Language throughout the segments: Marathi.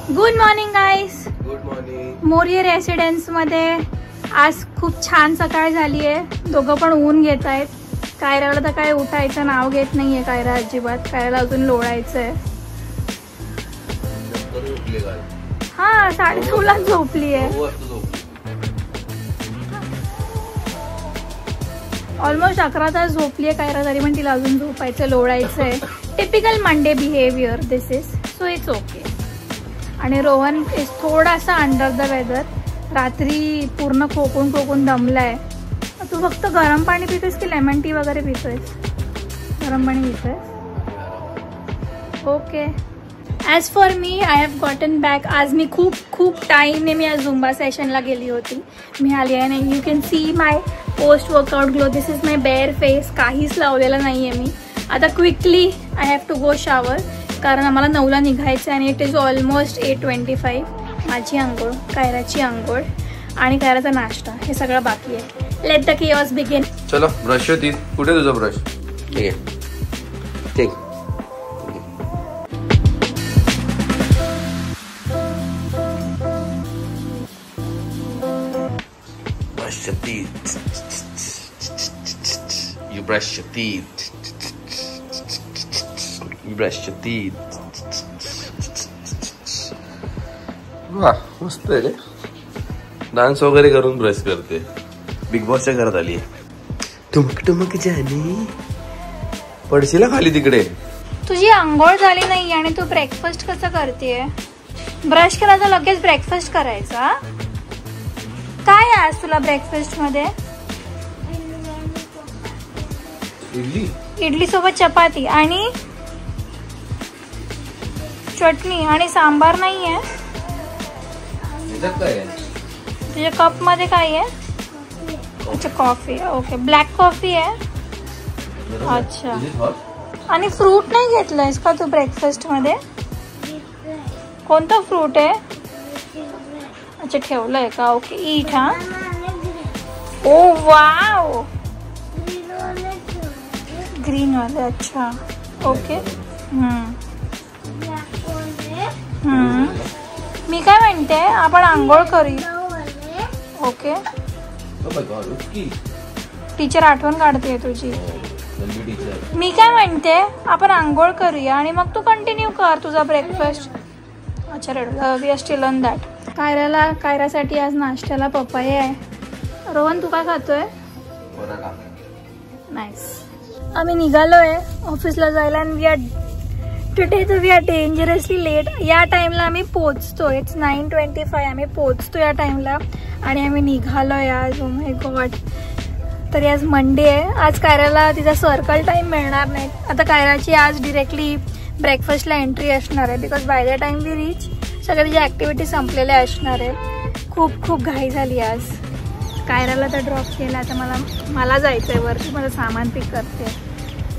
Good morning guys. Good morning. Moriya residence मध्ये आज खूप छान सकाळ झाली आहे. दोघं पण ऊन घेत आहेत. कायराला तर काय उठायचं नाव घेत नाहीये कायरा अजिबात. कायराला अजून लोळायचंय. हा 9:30 झोपली आहे. ऑलमोस्ट 11 तास झोपली आहे कायरा, तरी पण तिला अजून झोपायचं लोळायचंय. Typical Monday behaviour this is, so it's okay. आणि रोहन इज थोडासा अंडर द वेदर. रात्री पूर्ण खोकून दमलाय. तू फक्त गरम पाणी पितोयस की लेमन टी वगैरे पितोयस? गरम पाणी पितोयस. Okay. As for me I have gotten back. आज मी खूप टाईमने मी आज झुंबा सेशनला गेली होती. मी आली आहे नाही. You can see my post workout glow. This is my bare face. काहीच लावलेलं नाही आहे मी. आता quickly I have to go shower, कारण आम्हाला 9ला निघायचं आहे आणि इट इज ऑलमोस्ट 8:25. माझी आंघोळ, कायराची आंघोळ आणि कायराचा नाश्ता, हे सगळं बाकी आहे. Let the chaos begin. चलो ब्रश होती. कुठे तुझा ब्रश? ठीक आहे, ठीक. Brush your teeth. You brush your teeth. You brush your teeth. वाह, मस्त आहे रे. डान्स वगैरे करून ब्रश करते. बिग बॉसच्या घरात आली. टुमक टुमक जाने. पडशील खाली तिकडे. तुझी आंघोळ झाली नाही आणि तू ब्रेकफास्ट कसं करतेय? ब्रश करायचा लगेच ब्रेकफास्ट करायचा. काय आहे आज तुला ब्रेकफास्ट मध्ये? इडली सोबत चपाती आणि चटणी आणि सांबार नाहीये. तुझ्या कप मध्ये काय आहे? अच्छा, कॉफी. ओके, ब्लॅक कॉफी आहे. अच्छा. आणि फ्रूट नाही घेतलंयस का तू ब्रेकफास्ट मध्ये? कोणता फ्रूट आहे? अच्छा, ठेवलंय का? ओके, ईट. हा. ओ वाव, ग्रीन वाले. अच्छा, ओके. मी काय म्हणते, आपण आंघोळ करूया. ओके. टीचर आठवण काढते तुझी. मी काय म्हणते, आपण आंघोळ करूया आणि मग तू कंटिन्यू कर तुझा ब्रेकफास्ट. अच्छा, we are still on that. कायरासाठी आज नाश्त्याला पपई आहे. रोहन, तू काय खातोय? नाईस. आम्ही निघालोय ऑफिसला जायला आणि वी आर डेंजरसली लेट. या टाइमला आम्ही पोहोचतो. इट्स 9:25. आम्ही पोहोचतो या टाइमला आणि आम्ही निघालोय आज. Oh my God. तरी आज मंडे आहे. आज कायराला तिचा सर्कल टाइम मिळणार नाही. आता कायराची आज डिरेक्टली ब्रेकफास्टला एंट्री असणार आहे, because by the time we reach सगळ्या तिच्या ॲक्टिव्हिटी संपलेल्या असणार आहे. खूप घाई झाली आज. कायराला तर ड्रॉप केला. आता मला जायचं आहे वरती. माझं सामान पिक करते.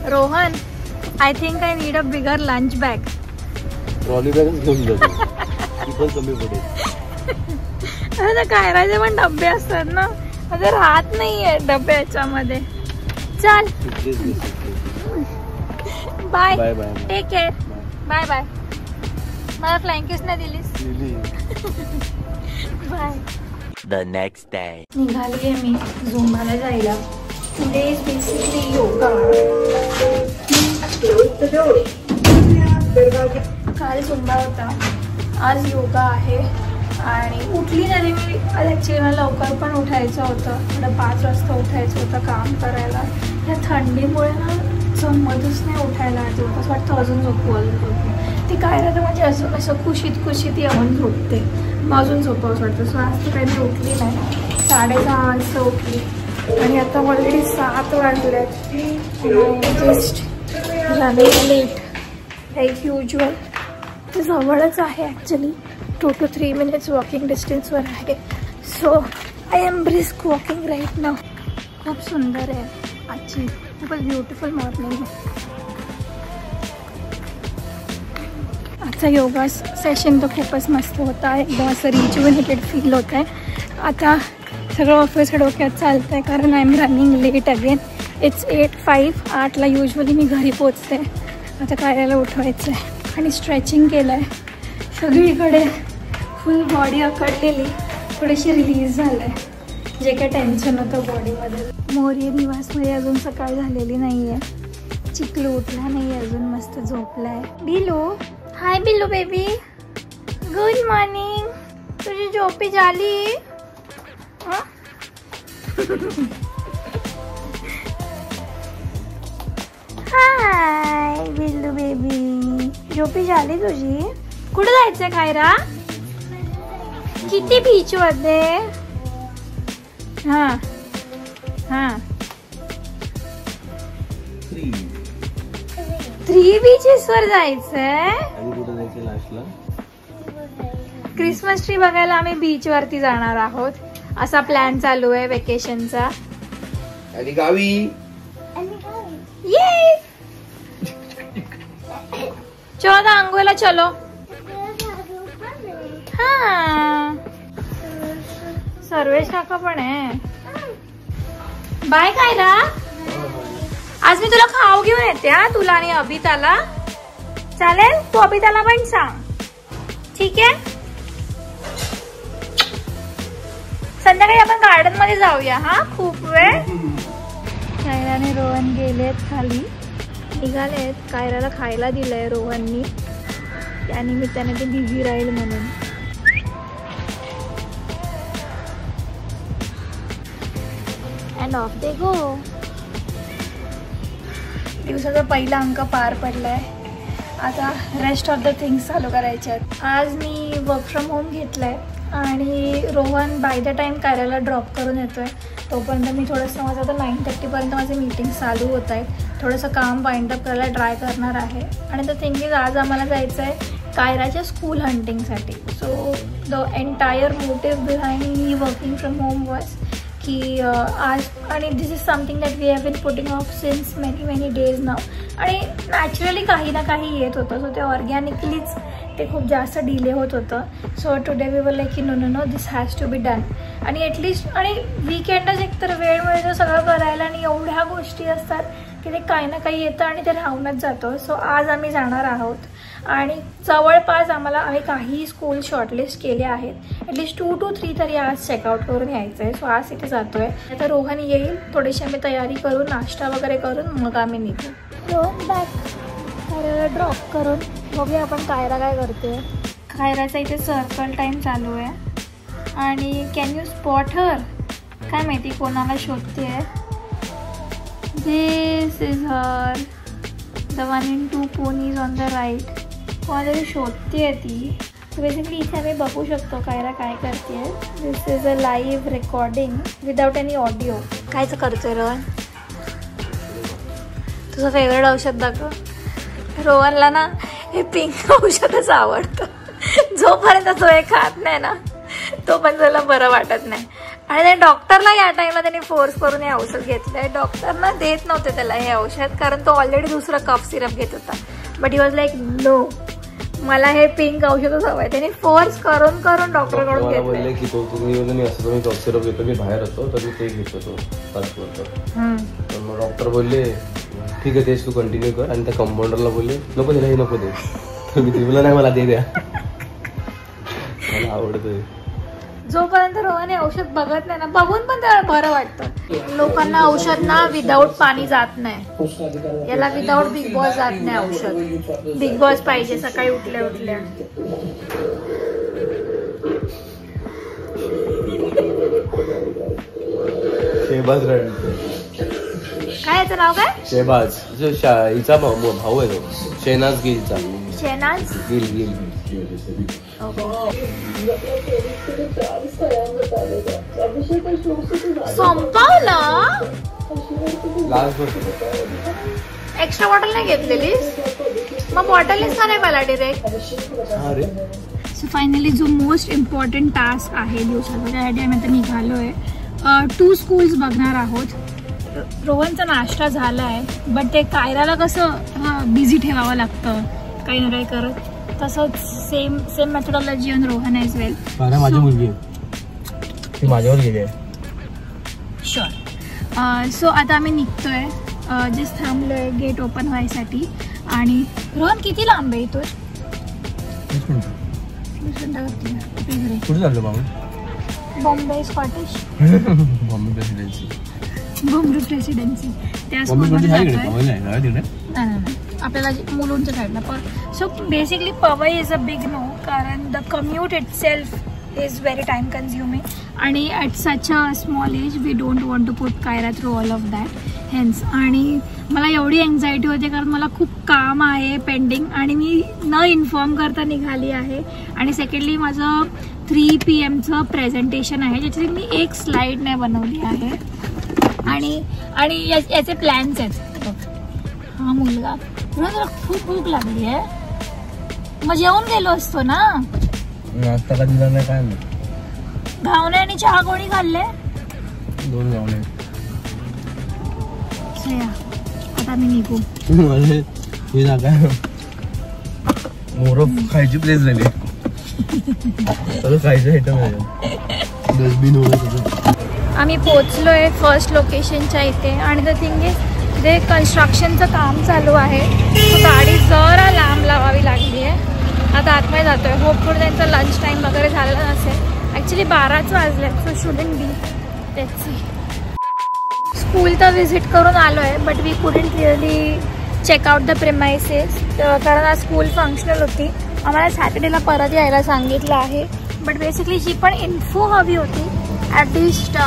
Rohan, I think I need a bigger lunch bag. Trolley bag घेऊन जातो. ती पण कमी पडेल. अरे कायराचे पण डबे असतात ना, माझं राहत नाहीये डबे याच्यामध्ये. चल, bye bye. Take care. Bye bye. मला फ्लाइंग किस नाही दिलीस. बाय. The next day. निघाली आहे मी झुंबाला जायला. Today is basically yoga. काल झुंबा होता, आज योगा आहे. आणि उठली तरी मी आज ॲक्च्युली मला लवकर पण उठायचं होतं. मला 5 वाजता उठायचं होतं काम करायला. या थंडीमुळे ना जमतच नाही उठायला. असं वाटतं अजून झोपू. ती काय राहतं म्हणजे असं खुशीत येऊन झोपते. मग अजून झोपावंच वाटतं. सो आज तर काही मी उठली नाही. 6:30 वाजता उठली आणि आता ऑलरेडी 7 वाजले. जस्ट झाले लेट लाईक युज्युअल. ते जवळच आहे ॲक्च्युली. 2 to 3 minutes वॉकिंग डिस्टन्सवर आहे. So I am brisk walking right now. खूप सुंदर आहे आजची. खूपच ब्युटिफुल मॉर्निंग आहे. आजचा योगा सेशन तर खूपच मस्त होता. एकदम असं रिज्युनेटेड फील होत आहे. आता सगळं ऑफिस डोक्यात चालतं आहे, कारण I am running late again. It's 8:05. 8ला युजली मी घरी पोचते. आता कायला उठवायचं आहे आणि स्ट्रेचिंग केलं आहे. सगळीकडे फुल बॉडी अकडलेली, थोडीशी रिलीज झालंय, जे काही टेन्शन होतं बॉडीमध्ये. मोरी निवासमध्ये अजून सकाळ झालेली नाहीये. चिकलू उठला नाही अजून, मस्त झोपलाय. बिलू, हाय बिलू बेबी, गुड मॉर्निंग. तुझी झोपी झाली? हाय बिल्लू बेबी, झोपी झाली तुझी? कुठे जायचंय कायरा? किती बीच मध्ये? हा हा 3 बीचेस वर जायचंय. क्रिसमस ट्री बघायला आम्ही बीच वरती जाणार आहोत, असा प्लॅन चालू आहे वेकेशनचा. आणि गावी ये चलो ना अंगोला चलो. हा सर्वेश काका पण आहे. बाय कायरा, आज मी तुला खाऊ घेऊन येते. हा तुला आणि अबिताला. चालेल? तू अबिताला पण सांग, ठीक आहे? संध्याकाळी आपण गार्डन मध्ये जाऊया. हा खूप वेळ. कायरा आणि रोहन गेलेत खाली, निघालेत. कायराला खायला दिलंय रोहननी, त्यानिमित्ताने ते बिझी राहील म्हणून. अँड ऑफ दे गो. दिवसाचा पहिला अंक पार पडलाय. आता रेस्ट ऑफ द थिंग्स चालू करायचे आहेत. आज मी वर्क फ्रॉम होम घेतलंय आणि रोहन बाय द टाइम कायराला ड्रॉप करून येतोय. तोपर्यंत मी थोडंसं, माझं आता 9:30पर्यंत माझे मीटिंग चालू होत आहेत. थोडंसं काम वाइंड अप करायला ट्राय करणार आहे. आणि द थिंग इज, आज आम्हाला जायचं आहे कायराच्या स्कूल हंटिंगसाठी. So the entire motive behind me working from home was की आज, आणि this is something that we have been putting off since many days now. आणि नॅचरली काही ना काही येत होतं, सो ते ऑर्गॅनिकलीच ते खूप जास्त डिले होत होतं. So today we were like की no this has to be done. आणि ॲटलिस्ट, आणि वीकेंडच एकतर वेळ मिळतो सगळं करायला, आणि एवढ्या गोष्टी असतात की ते काही ना काही येतं आणि ते राहूनच जातं. सो आज आम्ही जाणार आहोत आणि जवळपास आम्ही काही स्कूल शॉर्टलिस्ट केले आहेत. ॲटलिस्ट 2 to 3 तरी आज चेकआउट करून यायचं आहे. सो आज इथे जातोय. आता रोहन येईल, थोडीशी आम्ही तयारी करून, नाश्ता वगैरे करून मग आम्ही निघू. रोहन बॅक कायराला ड्रॉप करून बघूया आपण कायरा काय करते. कायराचा इथे सर्कल टाईम चालू आहे आणि कॅन यू स्पॉट हर, काय माहिती कोणाला शोधते आहे. This is her, the 1 in 2 ponies on the right. कोणातरी शोधते आहे ती. बेसिकली इथे आम्ही बघू शकतो कायरा काय करते. This is a live recording without any audio. कायच करतोय रोहन? तुझं फेवरेट औषध दाखव. रोहनला ना हे पिंक औषधच आवडतं. जोपर्यंत तो हे खात नाही ना तोपर्यंत त्याला बरं वाटत नाही. आणि त्या डॉक्टरला या टाइमला त्यांनी फोर्स करून हे औषध घेतलंय. डॉक्टरना देत नव्हते त्याला हे औषध, कारण तो ऑलरेडी दुसरं कफ सिरप घेत होता. But he was like no, मला हे पिंक औषधच हवंय. त्यांनी फोर्स करून करून डॉक्टरकडून घेतलंय की तुम्ही कफ सिरप घेतो, मी बाहेर होतो तर मी ते घेत होतो तात्पुरतं. मग डॉक्टर बोलले ठीक आहे तेच तू कंटिन्यू कर. आणि त्या कंपाऊंडरला बोलले नको त्याला हे नको दे. तर मी दिलं नाही, मला दे द्या, मला आवडतंय. जोपर्यंत रोहन हे औषध बघत नाही ना, बघून पण त्याला बरं वाटतं. लोकांना औषध ना विदाऊट पाणी जात नाही, याला विदाऊट बिग बॉस जात नाही औषध. बिग बॉस पाहिजे सकाळी उठल्या उठल्या. शेहबाज काय याचं नाव काय? शेहबाज, हिचा भाऊ आहे तो, शेहनाज गिलचा. शेहनाज गिल. संपवलं. लास्ट एक्स्ट्रा बॉटल नाही घेतलेलीस? मग बॉटलच का नाही मला डिरेक्ट? सो फायनली जो मोस्ट इम्पॉर्टंट टास्क आहे दिवसाचा, त्यासाठी आम्ही आता निघालोय. 2 स्कूल्स बघणार आहोत. रोहनचा नाश्ता झाला आहे, बट ते कायराला कसं बिझी ठेवावं लागतं काही ना काही करत, तसंच same methodology on Rohan as well. माझी मुलगी आहे, माझ्यावर गेली आहे. शुअर. सो आता आम्ही निघतोय. जस्ट थांबलोय गेट ओपन व्हायसाठी. आणि रोहन किती लांब आहे इथून? रेस्टॉरंट वरती कुठे चाललो बाबा? Bombay Scottish Bombay presidency. Bombay presidency त्या स्कूलमध्ये नाही आपल्याला मुलुंडच्या साईडला. पण so basically Powai is a big no, कारण the commute itself is very time consuming आणि at such a small age we don't want to put Kaira through all of that hence. आणि मला एवढी एन्झायटी होते कारण मला खूप काम आहे पेंडिंग आणि मी न इन्फॉर्म करता निघाली आहे. आणि सेकंडली माझं 3 PM प्रेझेंटेशन आहे ज्याची मी एक स्लाईड नाही बनवली आहे. आणि याचे प्लॅन्स आहेत. हा मुलगा तुला जरा खूप भूक लागली आहे, मग जेवून गेलो असतो ना. नाश्ता का दिला नाही काय नाही. घावणे आणि चहा कोणी खाल्ले? 2 घावणे. आता मी निघू. ही जागा मोर खायची प्लेस झाली. खायचं आयटम आहे. डस्टबिन वगैरे. आम्ही पोचलोय फर्स्ट लोकेशनच्या इथे आणि द थिंग इज ते कन्स्ट्रक्शनचं काम चालू आहे. गाडी जरा लांब लावावी लागली आहे. आता आतमध्ये जातोय. होपफुल त्यांचा लंच टाइम वगैरे झालेला नसेल. ॲक्च्युली 12च वाजले, so shouldn't be. Let's see. School तर व्हिजिट करून आलो आहे but we couldn't really check out the premises कारण आज स्कूल फंक्शनल होती. आम्हाला सॅटर्डेला परत यायला सांगितलं आहे. बट बेसिकली जी पण इन्फो हवी होती ॲटलिस्ट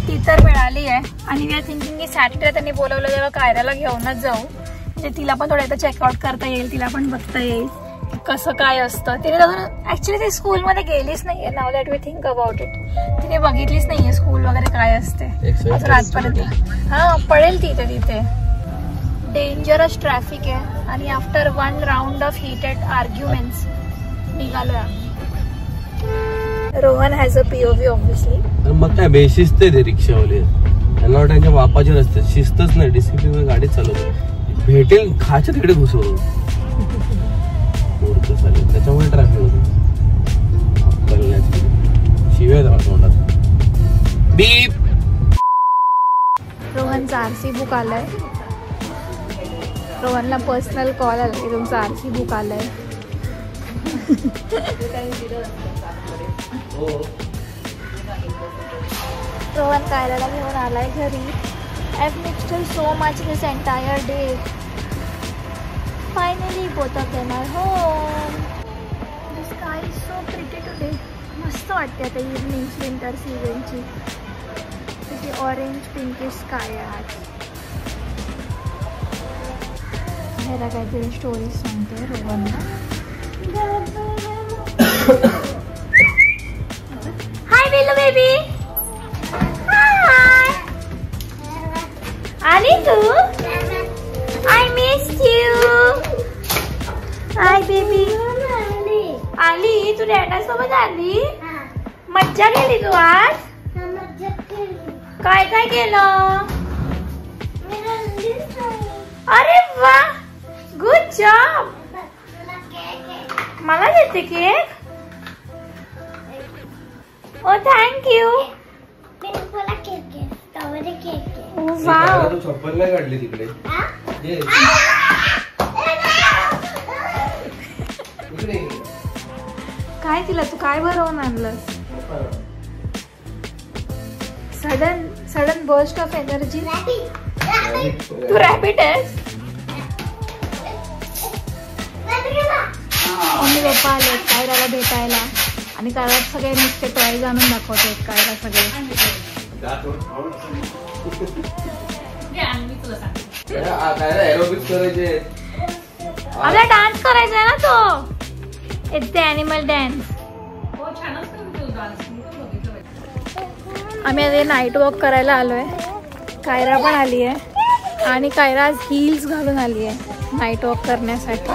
ती तर मिळाली आहे. आणि वी आर थिंकिंग की सॅटर्डे त्यांनी बोलवलं तेव्हा कायराला घेऊनच जाऊ, म्हणजे तिला पण थोडं एकदा चेकआउट करता येईल, तिला पण बघता येईल कसं काय असतं. तिने अजून ॲक्च्युली ती स्कूलमध्ये गेलीच नाही आहे. Now that we think about it. तिने बघितलीच नाही आहे स्कूल वगैरे काय असते असं आजपर्यंत. हां पडेल तिथे. डेंजरस ट्रॅफिक आहे आणि after 1 round of heated arguments निघालो आम्ही. Rohan has a POV obviously. मग काय बेशिस्त आहे ते रिक्षावाले. त्यांना त्यांच्या बापाचे रस्ते शिस्तच नाही. डिसिप्लिन गाडीच चालवतो. भेटेल खाच्या तिकडे घुसवतो. त्याच्यामुळे ट्रॅफिक होतो. शिव्या तोंडात. बीप. रोहनचा RC बुक आलाय. रोहनला पर्सनल कॉल आला की तुमचं RC बुक आलंय. रोहन कायराला घेऊन आलाय घरी. I have missed so much this entire day. Finally both of them are home. The sky is so pretty today. मस्त वाटते आता इव्हनिंग विंटर सीझनची. त्याची ऑरेंज पिंकिश स्काय आहे आज. ह्याला काहीतरी स्टोरी सांगते रोहनला. Hi Billu baby. हाय. आली तू? I missed you. Hi baby. आली तू डॅडा सोबत आली? मज्जा केली तू आज? काय काय केलं? अरे वा गुड जॉब. मला देते केक? ओ थँक्यू. वाव. चप्पल नाही काढली तिकडे. काय तिला तू काय भरवून आणलंस? Sudden burst of energy. तू रॅबिट आहेस? मम्मी पप्पा आले कायराला भेटायला आणि कायरात सगळे नुसते टॉयज आणून दाखवतात. कायरा सगळे आपला डान्स करायचा आहे ना तो. It's the animal dance. आम्ही आता नाईट वॉक करायला आलोय. कायरा पण आली आहे आणि कायरा आज हिल्स घालून आली आहे नाईट वॉक करण्यासाठी.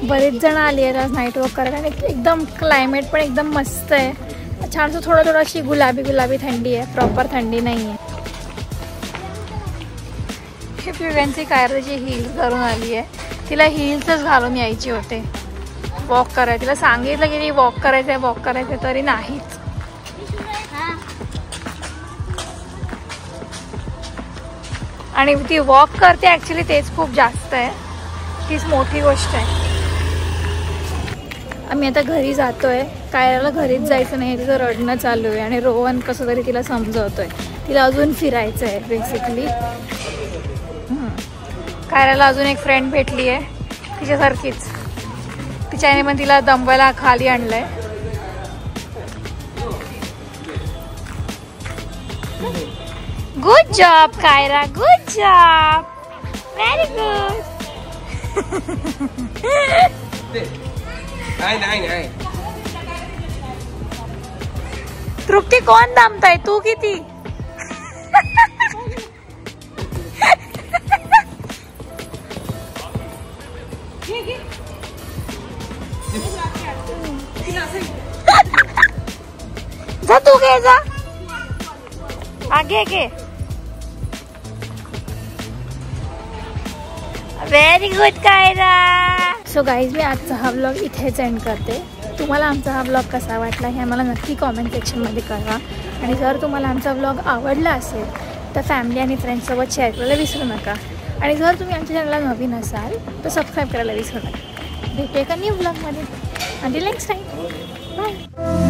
बरेच जण आली आहेत आज नाईट वॉक करायला. आणि एकदम क्लायमेट पण एकदम मस्त आहे. छानसं थोडं अशी गुलाबी थंडी आहे. प्रॉपर थंडी नाही आहे. हे प्रिव्हेन्सी कायराची हिल्स घालून आली आहे. तिला हिल्सच घालून यायची होते वॉक करायला. तिला सांगितलं की वॉक करायचं तरी नाहीच. आणि ती वॉक करते ॲक्च्युली तेच खूप जास्त आहे. तीच मोठी गोष्ट आहे. आम्ही आता घरी जातोय. कायराला घरीच जायचं नाही, तिचं रडणं चालू आहे आणि रोहन कसं तरी तिला समजवतोय. तिला अजून फिरायचं आहे बेसिकली. कायराला अजून एक फ्रेंड भेटली आहे तिच्यासारखीच. तिच्याने पण तिला दमवायला खाली आणलंय. Good job Kaira, good job, very good. Trupti कोण दमताय, तू किती? जा तू घे, जा आगे घे. Very good Kaira. So guys, मी आजचा हा व्लॉग इथेच एंड करते. तुम्हाला आमचा हा व्लॉग कसा वाटला हे आम्हाला नक्की कॉमेंट सेक्शनमध्ये कळवा. आणि जर तुम्हाला आमचा व्लॉग आवडला असेल तर फॅमिली आणि फ्रेंड्ससोबत शेअर करायला विसरू नका. आणि जर तुम्ही आमच्या चॅनलला नवीन असाल तर सबस्क्राईब करायला विसरू नका. भेटूया एका न्यू व्लॉगमध्ये. Until next time, bye.